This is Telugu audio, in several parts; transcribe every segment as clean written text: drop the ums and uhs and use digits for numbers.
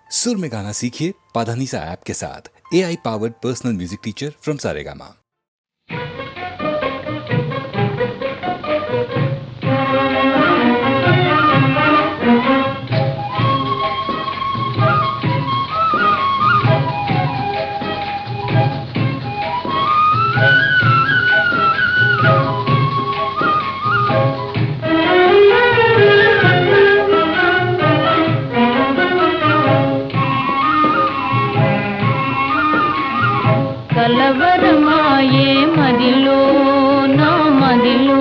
सुर में गाना सीखिए पाधानीसा ऐप के साथ। AI powered personal music teacher from Saregama. కలవరమాయే మదిలో నా మదిలో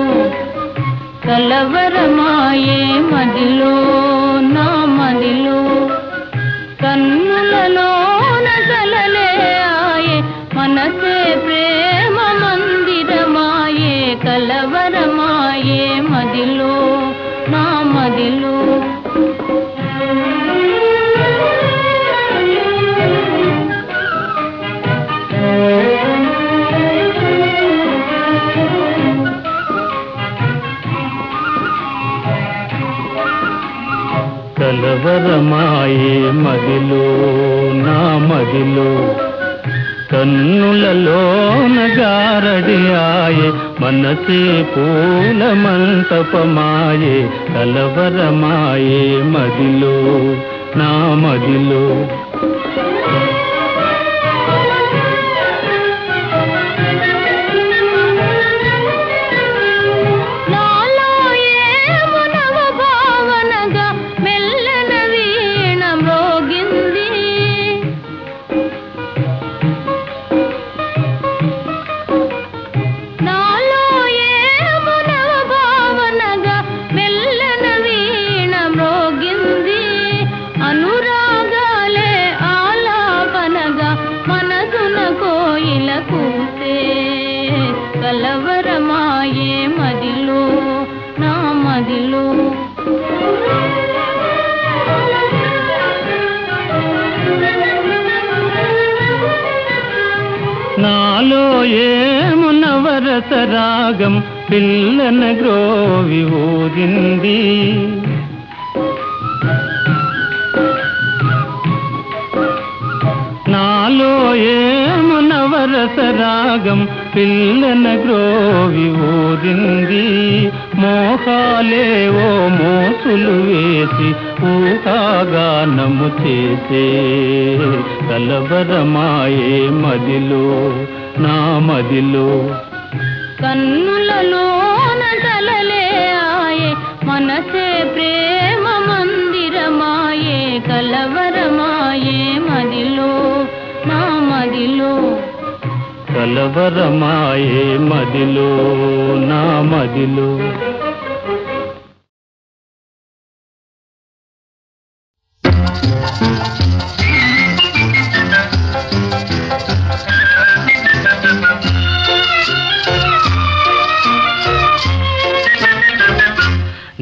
కలవరమాయే మదిలో నా మదిలో కన్నులలోన కలలే ఆయే మనసే ప్రేమ మందిరమాయే కలవరమాయే మదిలో నా మదిలో కలవరమాయే మదిలో నా మదిలో కన్నులలోన గారడియాయే మనసే పూల మంటపమాయే కలవరమాయే మదిలో నా మదిలో కలవరమాయే మదిలో నా మదిలో నాలో ఏమునవరస రాగం పిల్లన గ్రోవి ఊరింది నాలో ఏమునవరస రాగం పిల్లన గ్రోవి ఊరింది మోహాలేవో మోసులు వేసి ఊహాగానము చేసే కలవరమాయే మదిలో నా మదిలో కన్నులలోన కలలే ఆయే మనసే ప్రేమ మందిరమాయే కలవరమాయే మదిలో నా మదిలో కలవరమాయే మదిలో నా మదిలో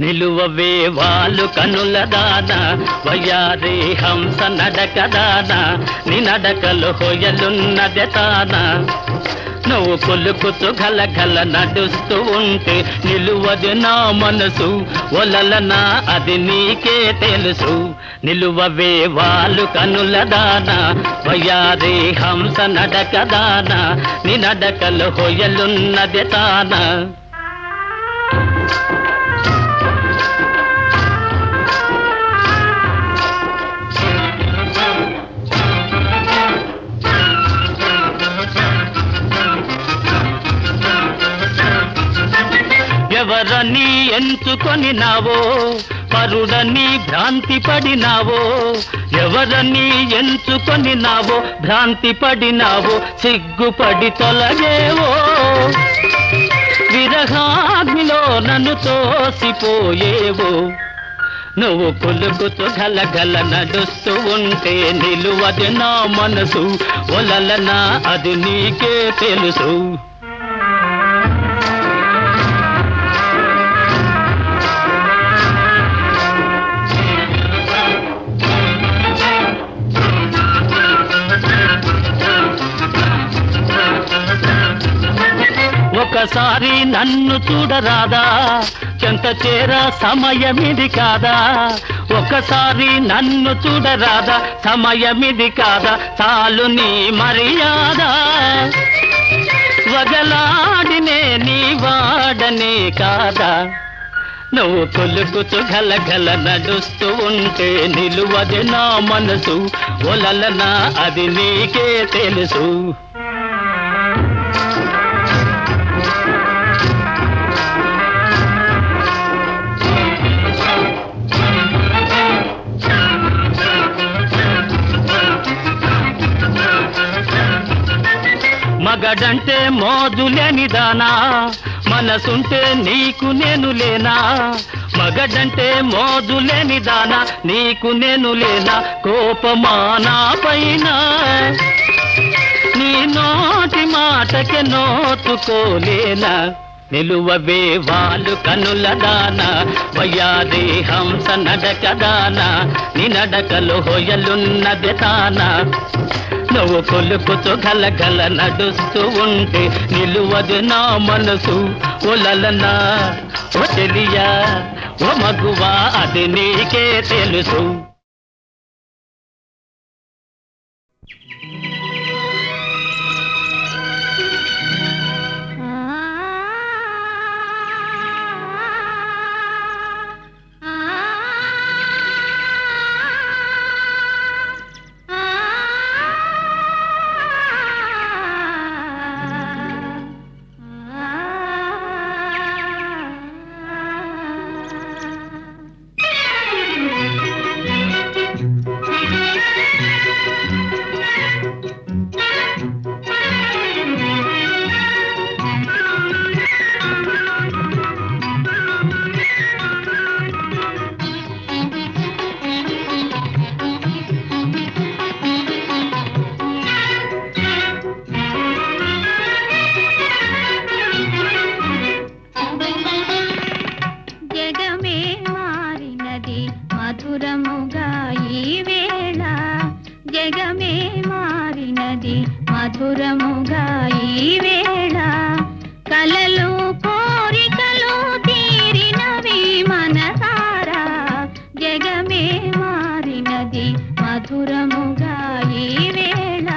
నిలువవే వాలు కనుల దాన వయ్యారి హంస నడక దాన నీ నడకలు హొయలున్నదే తాన నువ్వు కొలుకుతూ గలగల నడుస్తూ ఉంటే నిలువది నా మనసు ఒలలనా అది నీకే తెలుసు నిలువవే వాలు కనుల దాన వయ్యారి హంస నడక దాన నీ నడకలు హొయలున్నదే తాన ఎవరని ఎంచుకొని నావో పరుడని భ్రాంతి పడినావో ఎవరని ఎంచుకొని నావో భ్రాంతి పడినావో సిగ్గుపడి తొలగేవో విరహాగ్నిలో నన్ను తోసిపోయేవో నువ్వు కొలుకుతూ గలగల నడుస్తూ ఉంటే నిలువది నా మనసు ఒలలనా అది నీకే తెలుసు ఒకసారి నన్ను చూడరాదా చెంత చేర సమయమిది కాదా ఒకసారి నన్ను చూడరాదా, సమయమిది కాదా, చాలు నీ మర్యాద. వగలాడినే నీ వాడనే కాదా, నువ్వు కొలుకుతూ గలగల నడుస్తూ ఉంటే నిలువది నా మనసు, ఒలలనా అది నీకే తెలుసు. మగడంటే మోజులేని దానా, మనసుంటే నీకు నేను లేనా. మగడంటే మోజులేని దానా, నీకు నేను లేనా. కోపమానా పైన నీ నోటి మాటకి నోచుకోలేనా. నిలువవే వాళ్ళు కనుల దానా, వయ్యాది హంస నడక దానా, నీ నడకలో హొయలున్నది తానా. నువ్వు కొలుకుతూ గలగల నడుస్తూ ఉంటే నిలువదు నా మనసు, ఒలలనా ఓ తెలియా ఓ మగువా అది నీకే తెలుసు. మధురముగా ఈ వేళ జగమే మారినది, మధురముగా ఈ వేళ కలలు కోరికలు తీరినవి మనసారా. జగమే మారినది, మధురముగా ఈ వేళ.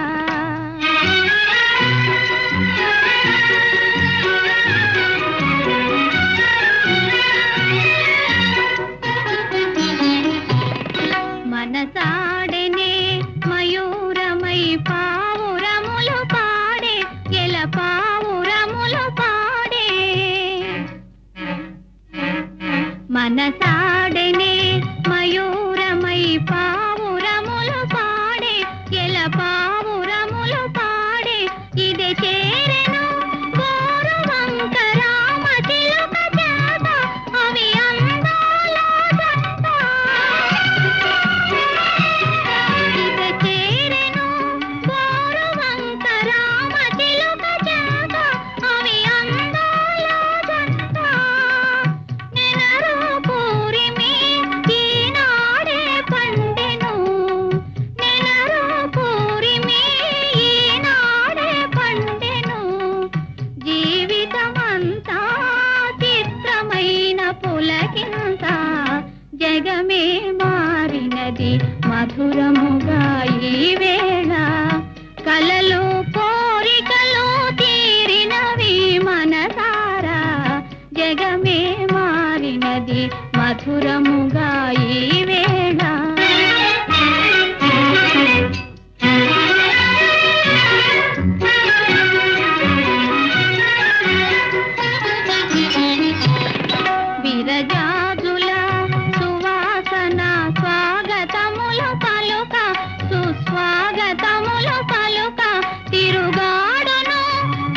మనసాడనే మయూరమై పావురములు పాడే, ఎల పావురములు పాడే. మనసాడనే మయూరమై పావురములు పాడే, ఎల పావురములు పాడే. ఇది చేరెను గోరువంక రామ చిలుక చేత, అవి అందాల జంట. జగమే మారినది, మధురముగా ఈ వేళ కలలు కోరికలు తీరినవి మనసారా. జగమే మారినది, మధురముగా ఈ వేళ. విరజాజుల సువాసన స్వాగతములు పలుక, సుస్వాగతములు పలుక. తిరుగాడును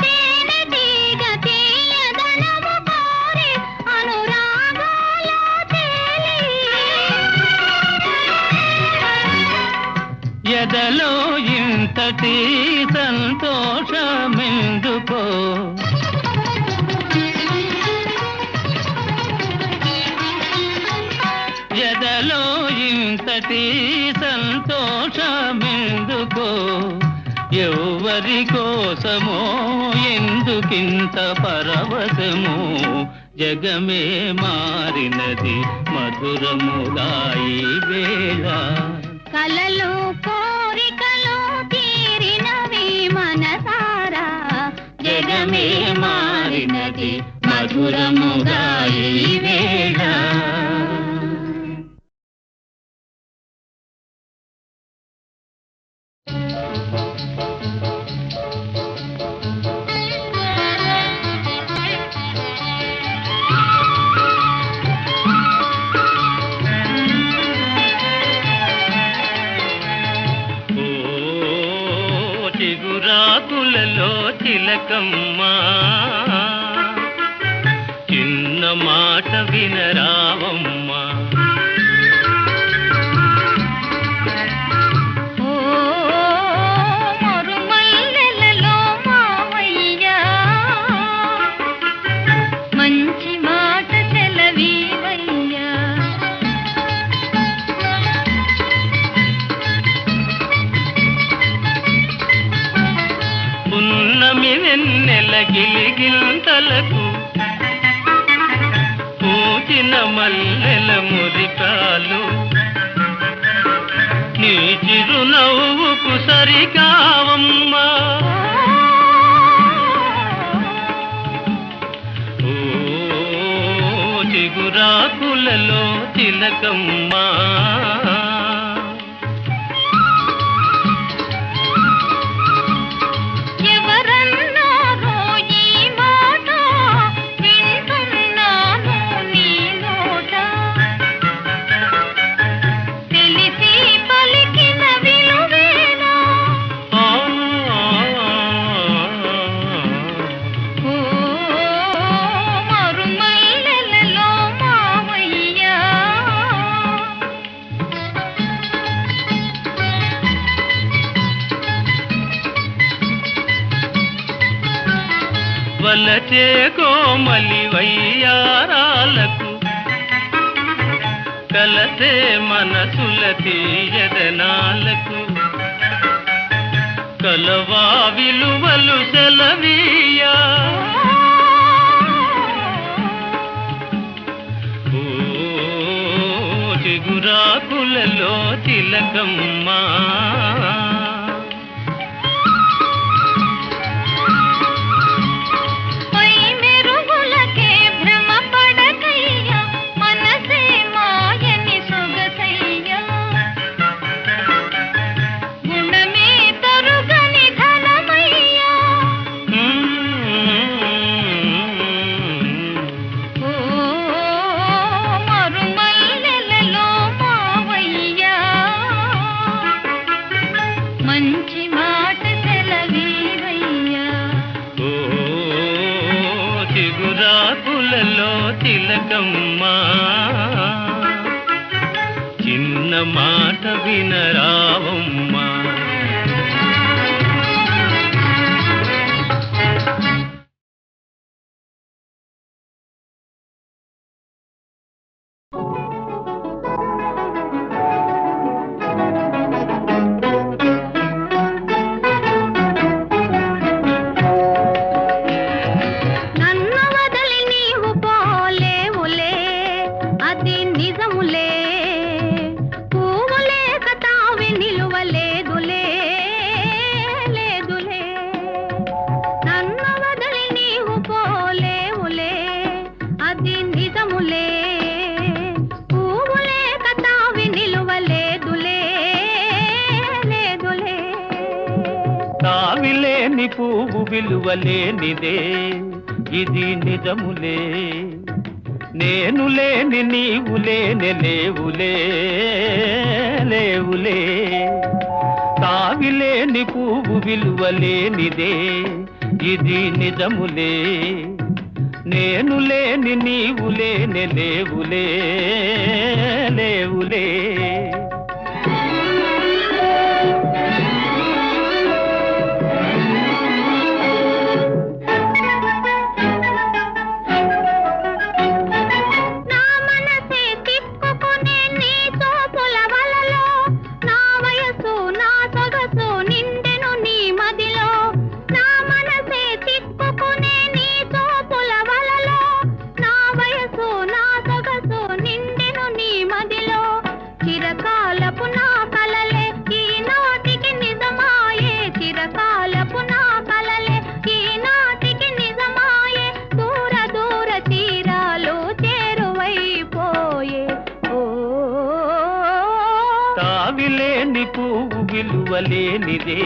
తేనె తీగ తీయదనము కోరి, అనురాగాల తేలి. ఎదలో ఇంతటి సంతోషమెందుకో, ఎదలో ఇంతటి సంతోషమెందుకో. ఎవ్వరి కోసమో ఎందుకింత పరవశము, జగమే మారినది మధురముగా ఈ వేళ. కలలు కోరికలు తీరినవి మనసారా, జగమే మారినది మధురముగా ఈ వేళ. చిగురాకులలో తిలకమ్మా, చిన్న మాట వినరావమ్మా. ఓ మరుమల్లెలలో మావయ్యా, మంచి మాట సెలవీవయ్యా. పున్నమి వెన్నెల గిలిగింతలకు పూచిన మల్లెల మురికాలు, నీ చిరునవ్వుకు సరికావమ్మా. ఓ చిగురాకులలో తిలకమ్మా, ఎవరన్నారో ఈ మాట వింటున్నాను నీ నోట, తెలిసి పలికిన విలువేనా. ఆ, ఓ మరుమల్లెలలో మావయ్యా, వలచే కోమలి వయ్యారాలకు, కలసే మనసుల తీయదనాలకు, కలవా విలువలు సెలవీయా. ఓ చిగురాకులలో తిలకమ్మా, పై మెరుగులకే భ్రమ పడకయ్యా, మనసే మాయని సొగసయ్యా. గుణమే తరుగని ధనమయ్యా. ఓ మరుమల్లెలలో మావయ్యా, మంచి మాట సెలవీవయ్యా. ఓ చిగురాకులలో తిలకమ్మా, చిన్న మాట వినరావమ్మా. నన్ను వదిలి నీవు పోలేవులే, అది నిజములే. పువ్వులే కతావి నిలువలేదులే, లేదులే. నన్ను వదిలి నీవు పోలేవులే, అది నిజములే. పువ్వులే కతావి నిలువలేదులే, లేదులే. తావిలేని పువ్వు విలువలేనిదే, ఇది నిజములే. నేను లేని నీవు లేని లేవులే, లేవులే. తావిలేని పువ్వు విలువలేనిదే, ఇది నిజములే. నేను లేని నీవు లేని లేవులే, లేవులే. నా మనసే తిప్పుకునే నీ చూపుల వలలో, నా వయసు నా సొగసు నిండెను నీ మదిలో. నా మనసే తిప్పుకునే నీ చూపుల వలలో, నా నీ పువ్వు విలువలేనిదే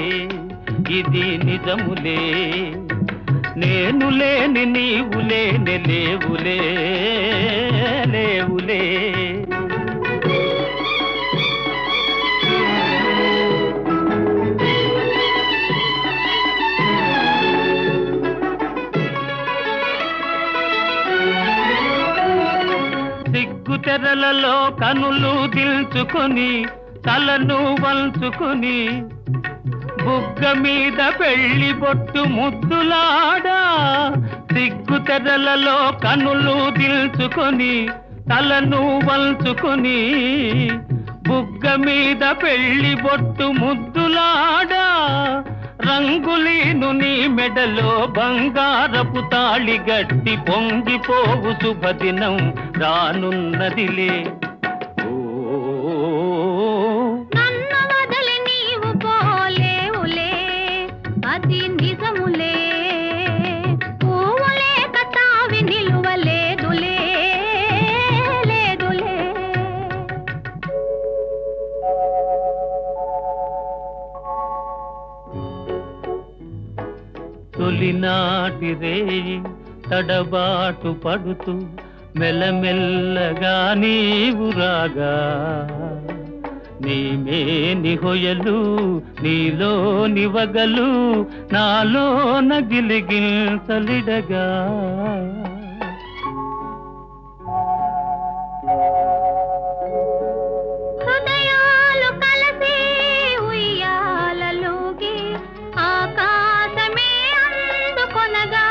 ఇది నిజములే నేను లేని నీవు లేని లేవులే లేవులే సిగ్గు తెరలలో కనులు దిల్చుకొని తలను వంచుకొని బుగ్గ మీద పెళ్లి బొట్టు ముద్దులాడా సిగ్గు తెరలలో కనులు దిల్చుకొని తలను వంచుకొని బుగ్గ మీద పెళ్లి బొట్టు ముద్దులాడా రంగులీను నీ మెడలో బంగారపు తాళి గట్టి పొంగిపోవు శుభదినం రానున్నదిలే అది నిజములే పూవులే కతావి నిలువలేదులే లేదులే తొలినాటి రేయి తడబాటు పడుతూ మెల్లమెల్లగా నీవు రాగా నీమే నిహొయలు నీలో నివగలు నాలో నగిలిగిల్సలిడగా హృదయాలు కలిసి ఉయ్యాలలోగి ఆకాశమే అందుకొనగా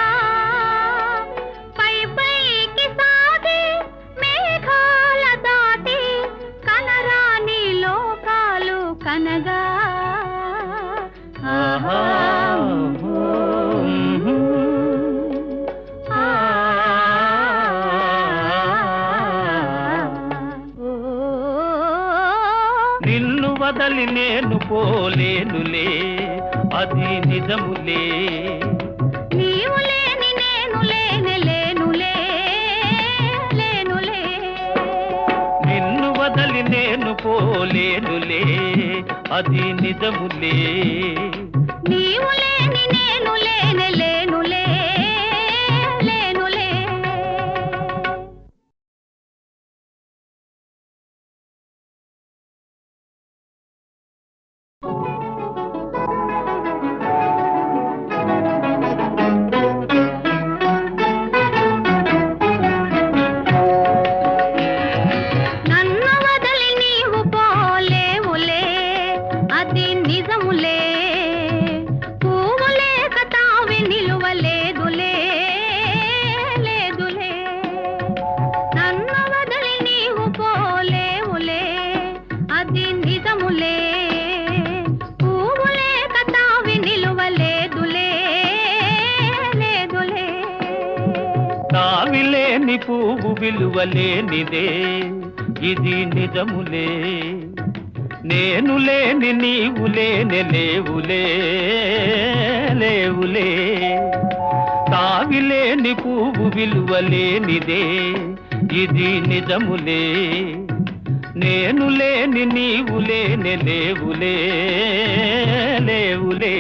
పై పైకి సాగి మేఘాల దాటి కనరాని లోకాలు కనగా ఆహా నిన్ను వదలి నేను పోలేనులే అది నిజములే నీవు లేని నేను లేని లేనులే లేనులే నిన్ను వదలి నేను పోలేనులే అది నిజములే నీవు లేని నేను లేని లేనులే లేనులే నన్ను వదలి నీవు పోలేవులే అది నిజములే పువ్వులే కతావి నిలువలేదులే లేదులే నన్ను వదలి నీవు పోలేవులే అది నిజములే పువ్వులే కతావి నిలువలేదులే లేదులే తావిలేని పువ్వు విలువలేనిదే ఇది నిజములే నేను లేని నీవు లేని లేవులే లేవులే తావిలేని పువ్వు విలువలేనిదే ఇది నిజములే నేను లేని నీవు లేని లేవులే లేవులే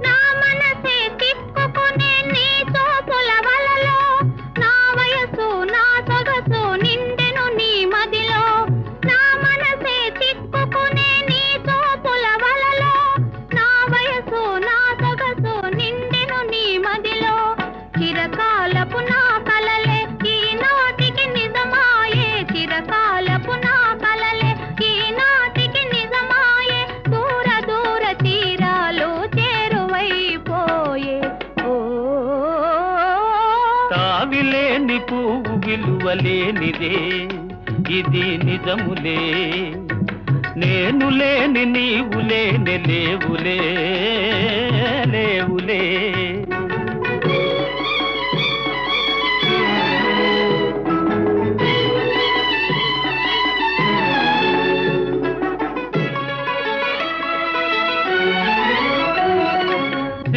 నా మనసే తిప్పుకునే నీ చూపుల వలలో నా వయసు నా సొగసు నిండెను నీ మదిలో నా మనసే తిప్పుకునే నీ చూపుల వలలో నా వయసు నా సొగసు నిండెను నీ మదిలో చిరకాలపు నా కలలే ఈనాటికి నిజమాయే చిరకాలపు నా కలలే ఈనాటికి నిజమాయే దూర దూర తీరాలు చేరువైపోయే ఓ తావిలేని పువ్వు విలువలేనిదే ఇది నిజములే నేను లేని నీవు లేని లేవులే లేవులే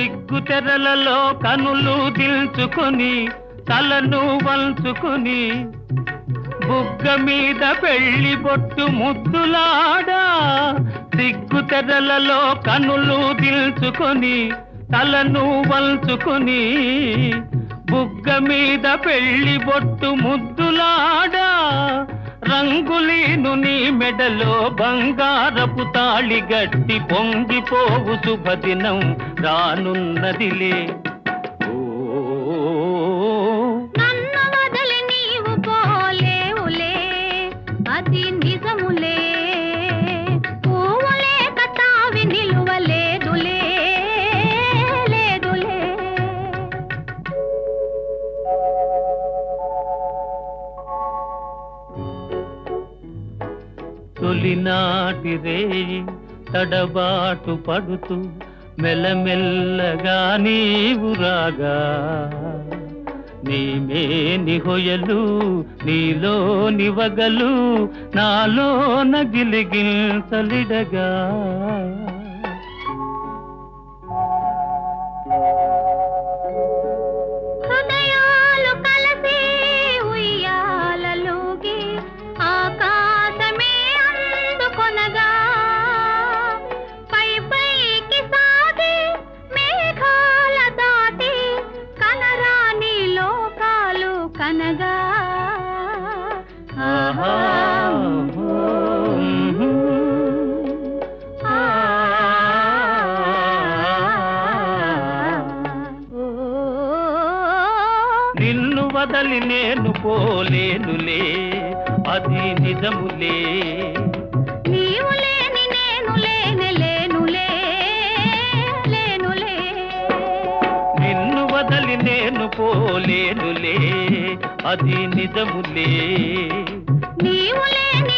సిగ్గు తెరలలో కనులు దిల్చుకొని తలను వంచుకొని బుగ్గ మీద పెళ్లి బొట్టు ముద్దులాడా సిగ్గు తెరలలో కనులు దిల్చుకొని తలను వంచుకొని బుగ్గ మీద పెళ్లి బొట్టు ముద్దులాడా రంగులీను నీ మెడలో బంగారపు తాళి గట్టి పొంగిపోవు శుభదినం రానున్నదిలే. నన్ను వదిలి నీవు పోలేవులే, అది నిజములే. పువ్వులే కతావి నిలువలేదులే, లేదులే. తొలినాటి రేయి తడబాటు పడుతూ మెల్లమెల్లగా నీవు రాగా నీమేని హొయలు నీలో నివగలు నాలో నగిలిగిల్సలిడగా హృదయాలు కలిసి ఉయ్యాలలోకి ఆకాశమే అందుకొనగా పై పైకి సాగి మేఘాల దాటి కనరాని లోకాలు కనగా. ఆహా నిన్ను వదలి నేను పోలేనులే, అది నిజములే. నీవు లేని నేను లేనే లేనులే, లేనులే. నిన్ను వదలి నేను పోలేనులే, అది నిజములే. నీవు లేని